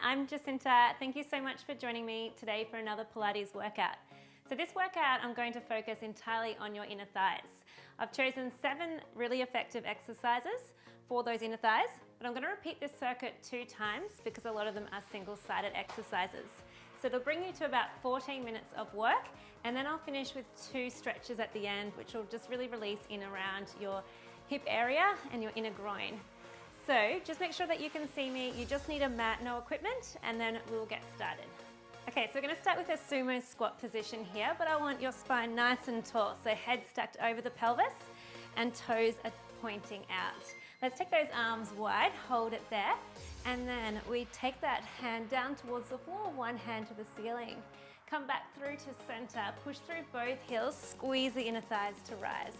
I'm Jacinta. Thank you so much for joining me today for another Pilates workout. So this workout, I'm going to focus entirely on your inner thighs. I've chosen 7 really effective exercises for those inner thighs, but I'm going to repeat this circuit 2 times because a lot of them are single-sided exercises. So it'll bring you to about 14 minutes of work, and then I'll finish with 2 stretches at the end, which will just really release in around your hip area and your inner groin. So just make sure that you can see me. You just need a mat, no equipment, and then we'll get started. Okay, so we're going to start with a sumo squat position here, but I want your spine nice and tall. So head stacked over the pelvis and toes are pointing out. Let's take those arms wide, hold it there, and then we take that hand down towards the floor, one hand to the ceiling. Come back through to center, push through both heels, squeeze the inner thighs to rise.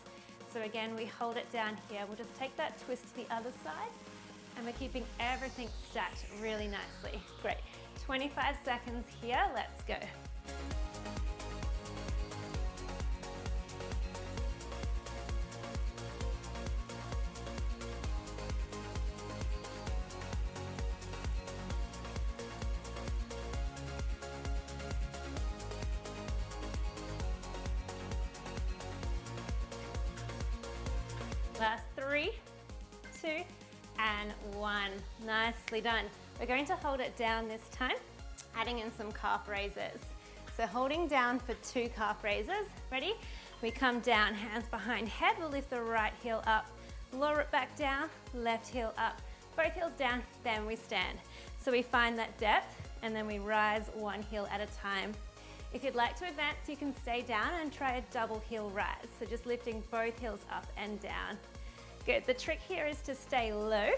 So again, we hold it down here. We'll just take that twist to the other side, and we're keeping everything stacked really nicely. Great. 25 seconds here, let's go. Last 3, 2, and 1. Nicely done. We're going to hold it down this time, adding in some calf raises. So holding down for 2 calf raises. Ready? We come down, hands behind head. We'll lift the right heel up, lower it back down, left heel up, both heels down, then we stand. So we find that depth, and then we rise one heel at a time. If you'd like to advance, you can stay down and try a double heel rise. So just lifting both heels up and down. Good. The trick here is to stay low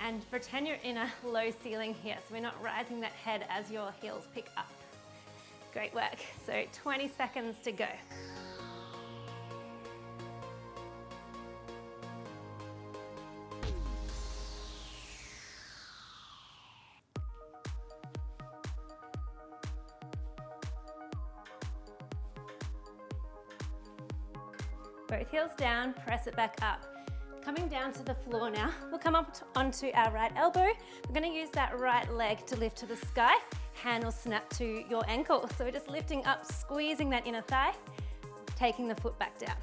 and pretend you're in a low ceiling here. So we're not rising that head as your heels pick up. Great work. So 20 seconds to go. Both heels down, press it back up. Coming down to the floor now, we'll come up onto our right elbow. We're going to use that right leg to lift to the sky. Hand will snap to your ankle. So we're just lifting up, squeezing that inner thigh, taking the foot back down.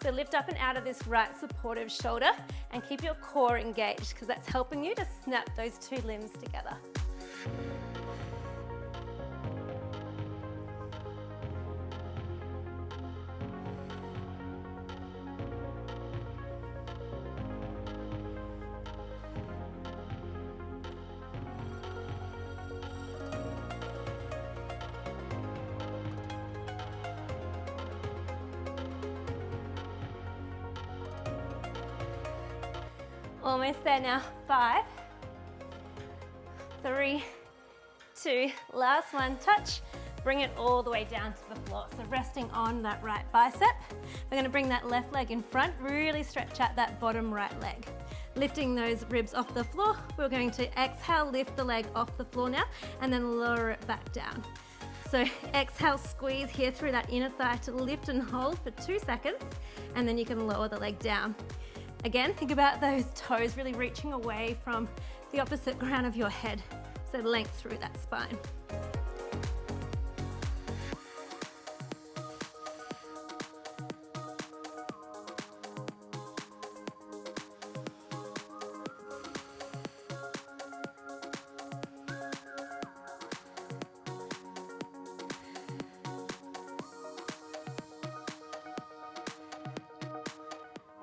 So lift up and out of this right supportive shoulder and keep your core engaged because that's helping you to snap those 2 limbs together. Almost there now. 5, 3, 2, last one, touch. Bring it all the way down to the floor. So resting on that right bicep. We're gonna bring that left leg in front, really stretch out that bottom right leg. Lifting those ribs off the floor, we're going to exhale, lift the leg off the floor now, and then lower it back down. So exhale, squeeze here through that inner thigh to lift and hold for 2 seconds, and then you can lower the leg down. Again, think about those toes really reaching away from the opposite ground of your head, so length through that spine.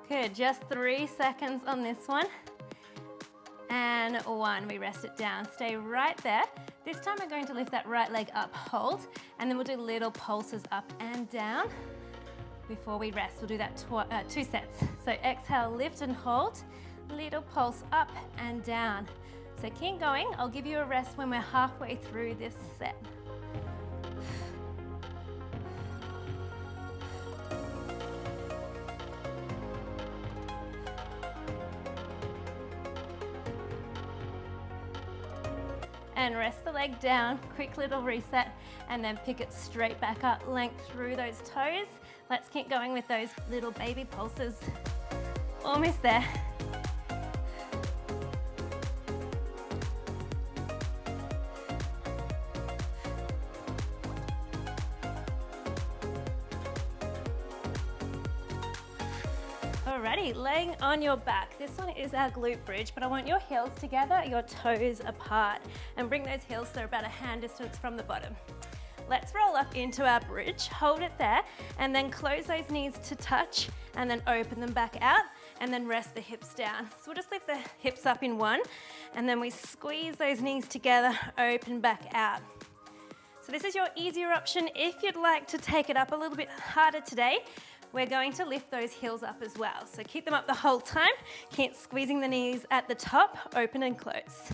Good, just 3 seconds on this one. And 1, we rest it down. Stay right there. This time we're going to lift that right leg up, hold, and then we'll do little pulses up and down before we rest. We'll do that 2 sets. So exhale, lift and hold, little pulse up and down. So keep going. I'll give you a rest when we're halfway through this set. And rest the leg down, quick little reset, and then pick it straight back up, length through those toes. Let's keep going with those little baby pulses. Almost there. Alrighty, laying on your back. This one is our glute bridge, but I want your heels together, your toes apart, and bring those heels so they're about a hand distance from the bottom. Let's roll up into our bridge, hold it there, and then close those knees to touch, and then open them back out, and then rest the hips down. So we'll just lift the hips up in one, and then we squeeze those knees together, open back out. So this is your easier option. If you'd like to take it up a little bit harder today, we're going to lift those heels up as well. So keep them up the whole time. Keep squeezing the knees at the top, open and close.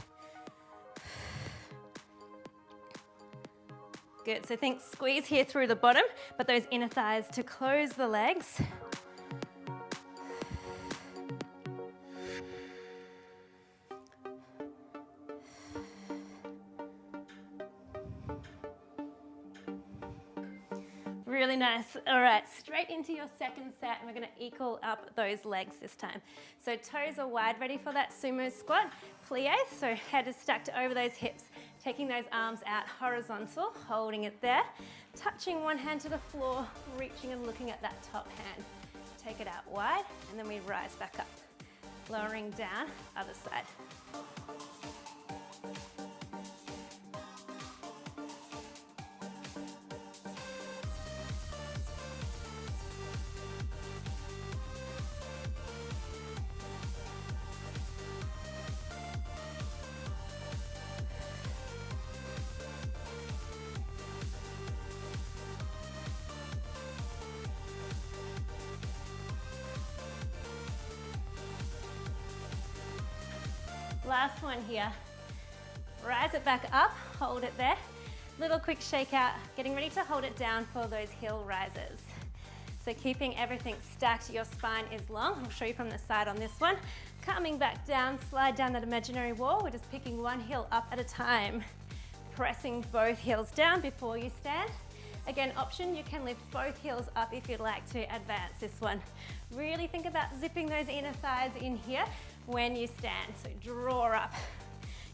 Good, so think squeeze here through the bottom, but those inner thighs to close the legs. Really nice. All right, straight into your second set, and we're gonna equal up those legs this time. So toes are wide, ready for that sumo squat. Plie, so head is stacked over those hips, taking those arms out horizontal, holding it there, touching one hand to the floor, reaching and looking at that top hand. Take it out wide, and then we rise back up. Lowering down, other side. Last one here. Rise it back up, hold it there. Little quick shake out, getting ready to hold it down for those heel rises. So keeping everything stacked, your spine is long. I'll show you from the side on this one. Coming back down, slide down that imaginary wall. We're just picking one heel up at a time. Pressing both heels down before you stand. Again, option, you can lift both heels up if you'd like to advance this one. Really think about zipping those inner thighs in here when you stand. So draw up.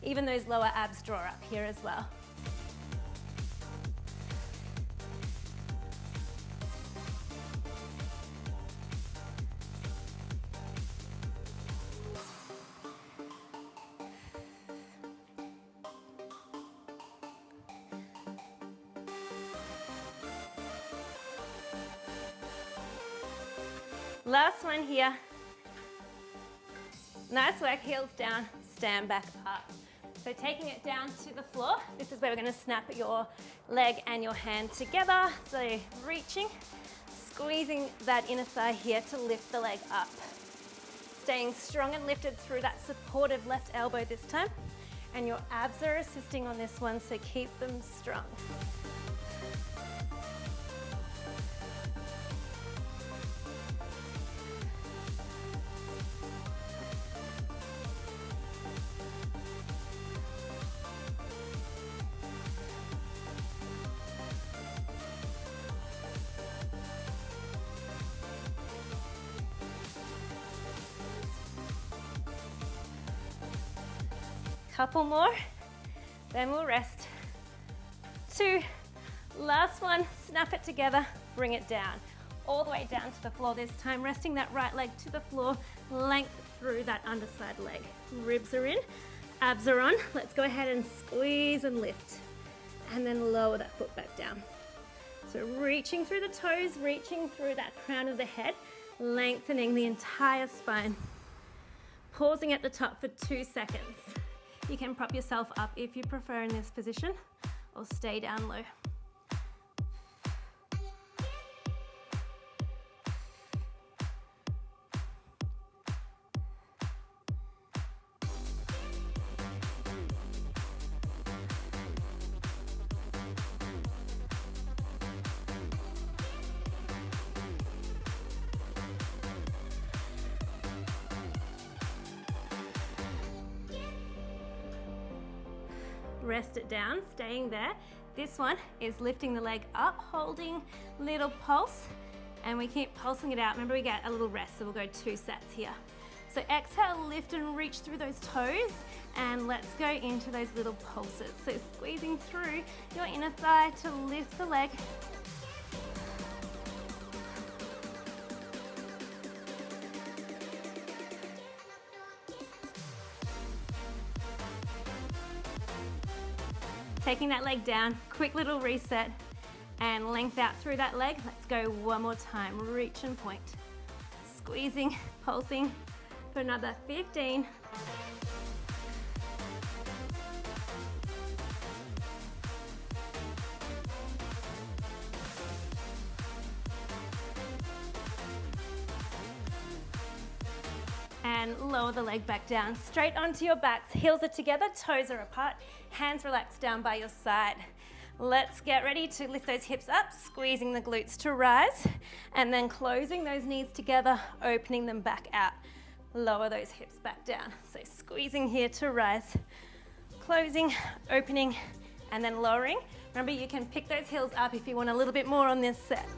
Even those lower abs draw up here as well. Last one here. Nice work, heels down, stand back up. So taking it down to the floor, this is where we're gonna snap your leg and your hand together. So reaching, squeezing that inner thigh here to lift the leg up. Staying strong and lifted through that supportive left elbow this time. And your abs are assisting on this one, so keep them strong. Couple more, then we'll rest. 2, last one, snap it together, bring it down. All the way down to the floor this time, resting that right leg to the floor, length through that underside leg. Ribs are in, abs are on. Let's go ahead and squeeze and lift. And then lower that foot back down. So reaching through the toes, reaching through that crown of the head, lengthening the entire spine. Pausing at the top for 2 seconds. You can prop yourself up if you prefer in this position, or stay down low. Rest it down, staying there. This one is lifting the leg up, holding little pulse, and we keep pulsing it out. Remember, we get a little rest, so we'll go 2 sets here. So exhale, lift and reach through those toes, and let's go into those little pulses. So squeezing through your inner thigh to lift the leg. Taking that leg down, quick little reset, and length out through that leg. Let's go one more time. Reach and point. Squeezing, pulsing for another 15. And lower the leg back down, straight onto your backs. Heels are together, toes are apart, hands relaxed down by your side. Let's get ready to lift those hips up, squeezing the glutes to rise, and then closing those knees together, opening them back out. Lower those hips back down. So squeezing here to rise, closing, opening, and then lowering. Remember, you can pick those heels up if you want a little bit more on this set.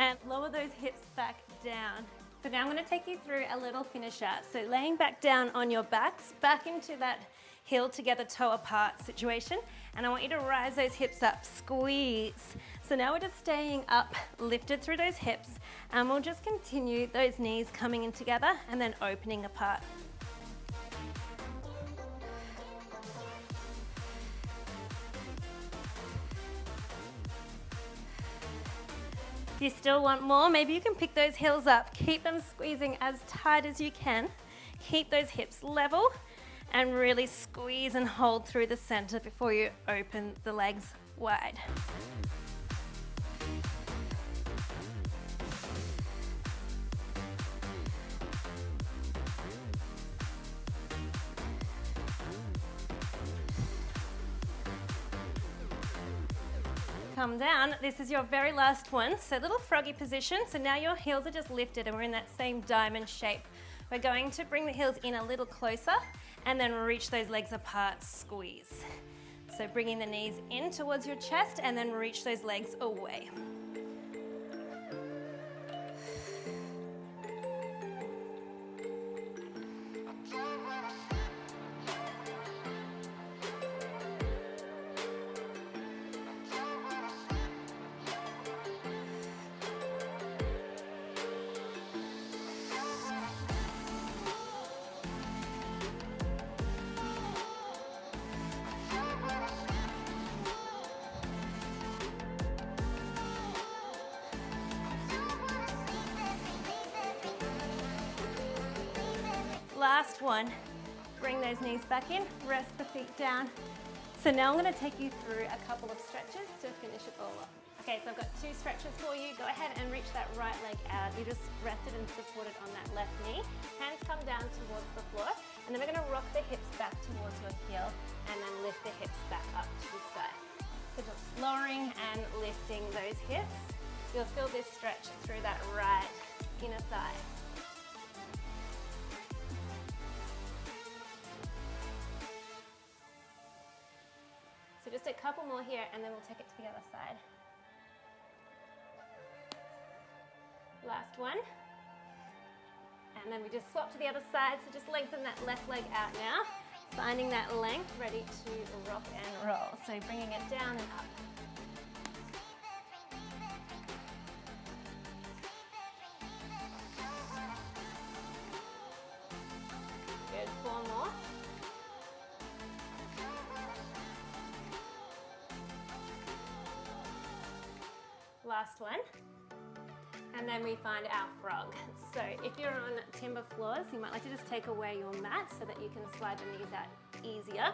And lower those hips back down. So now I'm going to take you through a little finisher. So laying back down on your backs, back into that heel together, toe apart situation. And I want you to rise those hips up, squeeze. So now we're just staying up, lifted through those hips, and we'll just continue those knees coming in together and then opening apart. If you still want more, maybe you can pick those heels up. Keep them squeezing as tight as you can. Keep those hips level and really squeeze and hold through the center before you open the legs wide. Come down. This is your very last one. So little froggy position. So now your heels are just lifted and we're in that same diamond shape. We're going to bring the heels in a little closer and then reach those legs apart, squeeze. So bringing the knees in towards your chest and then reach those legs away. Last one. Bring those knees back in, rest the feet down. So now I'm going to take you through a couple of stretches to finish it all up. Okay, so I've got 2 stretches for you. Go ahead and reach that right leg out. You just rested and supported on that left knee. Hands come down towards the floor. And then we're going to rock the hips back towards your heel and then lift the hips back up to the sky. So just lowering and lifting those hips. You'll feel this stretch through that right inner thigh. So just a couple more here and then we'll take it to the other side. Last one. And then we just swap to the other side. So just lengthen that left leg out now. Finding that length, ready to rock and roll. So bringing it down and up. Good, 4 more. Last one. And then we find our frog. So if you're on timber floors, you might like to just take away your mat so that you can slide the knees out easier.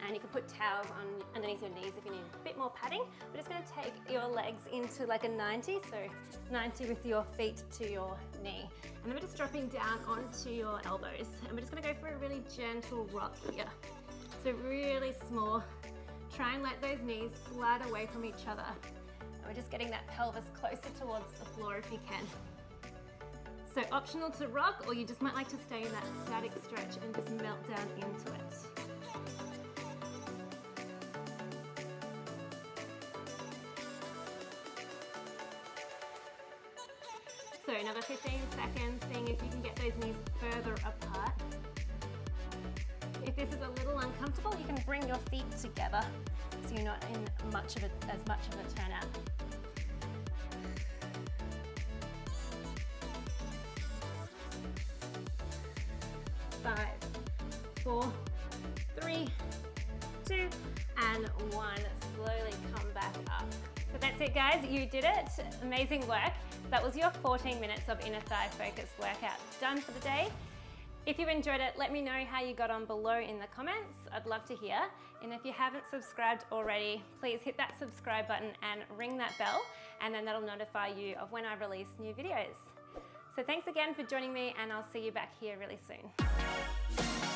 And you can put towels on underneath your knees if you need a bit more padding. We're just going to take your legs into like a 90, so 90 with your feet to your knee. And then we're just dropping down onto your elbows. And we're just going to go for a really gentle rock here. So really small. Try and let those knees slide away from each other. And we're just getting that pelvis closer towards the floor if you can. So optional to rock, or you just might like to stay in that static stretch and just melt down into it. So another 15 seconds, seeing if you can get those knees further apart. If this is a little uncomfortable, you can bring your feet together so you're not in as much of a turnout. 5, 4, 3, 2, and 1. Slowly come back up. So that's it, guys. You did it. Amazing work. That was your 14 minutes of inner thigh focused workout done for the day. If you enjoyed it, let me know how you got on below in the comments. I'd love to hear. And if you haven't subscribed already, please hit that subscribe button and ring that bell, and then that'll notify you of when I release new videos. So thanks again for joining me, and I'll see you back here really soon.